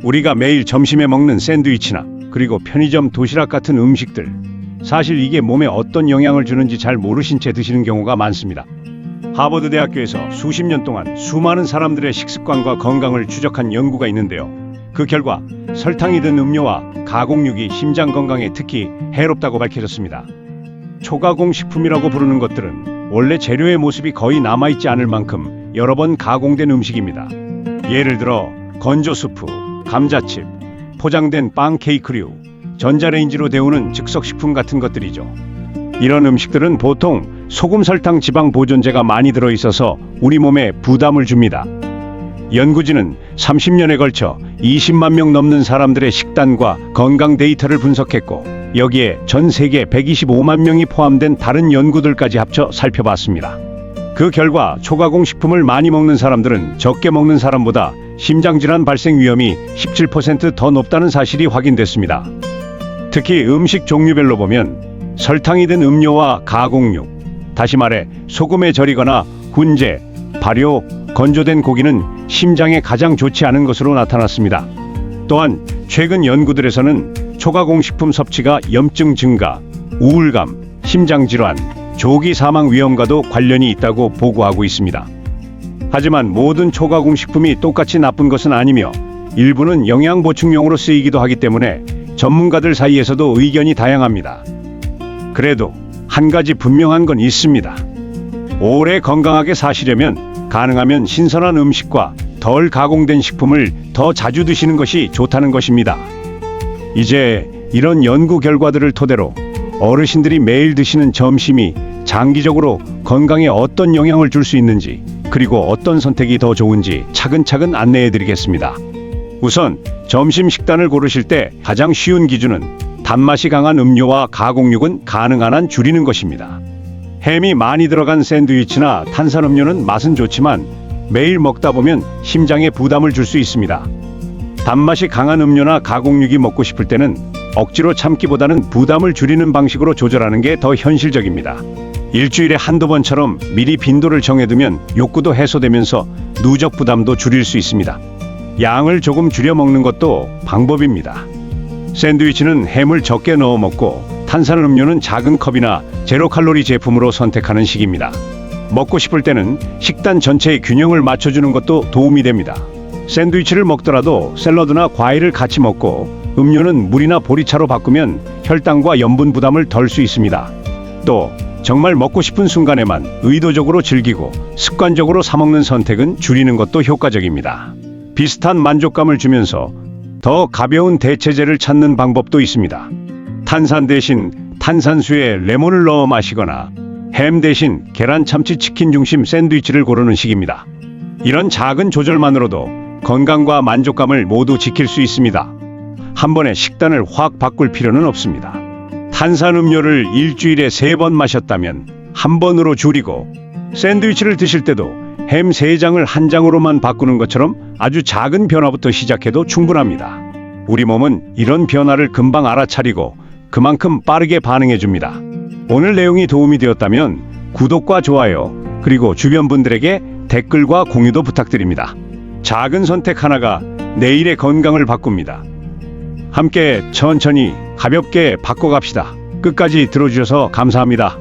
우리가 매일 점심에 먹는 샌드위치나 그리고 편의점 도시락 같은 음식들, 사실 이게 몸에 어떤 영향을 주는지 잘 모르신 채 드시는 경우가 많습니다. 하버드 대학교에서 수십 년 동안 수많은 사람들의 식습관과 건강을 추적한 연구가 있는데요. 그 결과 설탕이 든 음료와 가공육이 심장 건강에 특히 해롭다고 밝혀졌습니다. 초가공 식품이라고 부르는 것들은 원래 재료의 모습이 거의 남아있지 않을 만큼 여러 번 가공된 음식입니다. 예를 들어 건조 스프, 감자칩, 포장된 빵 케이크류, 전자레인지로 데우는 즉석식품 같은 것들이죠. 이런 음식들은 보통 소금, 설탕, 지방 보존제가 많이 들어있어서 우리 몸에 부담을 줍니다. 연구진은 30년에 걸쳐 20만 명 넘는 사람들의 식단과 건강 데이터를 분석했고, 여기에 전 세계 125만 명이 포함된 다른 연구들까지 합쳐 살펴봤습니다. 그 결과 초가공 식품을 많이 먹는 사람들은 적게 먹는 사람보다 심장질환 발생 위험이 17% 더 높다는 사실이 확인됐습니다. 특히 음식 종류별로 보면 설탕이 든 음료와 가공육, 다시 말해 소금에 절이거나 훈제, 발효, 건조된 고기는 심장에 가장 좋지 않은 것으로 나타났습니다. 또한 최근 연구들에서는 초가공 식품 섭취가 염증 증가, 우울감, 심장질환, 조기 사망 위험과도 관련이 있다고 보고하고 있습니다. 하지만 모든 초가공 식품이 똑같이 나쁜 것은 아니며 일부는 영양 보충용으로 쓰이기도 하기 때문에 전문가들 사이에서도 의견이 다양합니다. 그래도 한 가지 분명한 건 있습니다. 오래 건강하게 사시려면 가능하면 신선한 음식과 덜 가공된 식품을 더 자주 드시는 것이 좋다는 것입니다. 이제 이런 연구 결과들을 토대로 어르신들이 매일 드시는 점심이 장기적으로 건강에 어떤 영향을 줄 수 있는지, 그리고 어떤 선택이 더 좋은지 차근차근 안내해 드리겠습니다. 우선 점심 식단을 고르실 때 가장 쉬운 기준은 단맛이 강한 음료와 가공육은 가능한 한 줄이는 것입니다. 햄이 많이 들어간 샌드위치나 탄산음료는 맛은 좋지만 매일 먹다 보면 심장에 부담을 줄 수 있습니다. 단맛이 강한 음료나 가공육이 먹고 싶을 때는 억지로 참기보다는 부담을 줄이는 방식으로 조절하는 게 더 현실적입니다. 일주일에 한두 번처럼 미리 빈도를 정해두면 욕구도 해소되면서 누적 부담도 줄일 수 있습니다. 양을 조금 줄여 먹는 것도 방법입니다. 샌드위치는 햄을 적게 넣어 먹고 탄산음료는 작은 컵이나 제로 칼로리 제품으로 선택하는 식입니다. 먹고 싶을 때는 식단 전체의 균형을 맞춰주는 것도 도움이 됩니다. 샌드위치를 먹더라도 샐러드나 과일을 같이 먹고 음료는 물이나 보리차로 바꾸면 혈당과 염분 부담을 덜 수 있습니다. 또 정말 먹고 싶은 순간에만 의도적으로 즐기고 습관적으로 사 먹는 선택은 줄이는 것도 효과적입니다. 비슷한 만족감을 주면서 더 가벼운 대체제를 찾는 방법도 있습니다. 탄산 대신 탄산수에 레몬을 넣어 마시거나 햄 대신 계란 참치 치킨 중심 샌드위치를 고르는 식입니다. 이런 작은 조절만으로도 건강과 만족감을 모두 지킬 수 있습니다. 한 번에 식단을 확 바꿀 필요는 없습니다. 탄산음료를 일주일에 3번 마셨다면 한 번으로 줄이고, 샌드위치를 드실 때도 햄 3장을 한 장으로만 바꾸는 것처럼 아주 작은 변화부터 시작해도 충분합니다. 우리 몸은 이런 변화를 금방 알아차리고 그만큼 빠르게 반응해줍니다. 오늘 내용이 도움이 되었다면 구독과 좋아요, 그리고 주변 분들에게 댓글과 공유도 부탁드립니다. 작은 선택 하나가 내일의 건강을 바꿉니다. 함께 천천히 가볍게 바꿔갑시다. 끝까지 들어주셔서 감사합니다.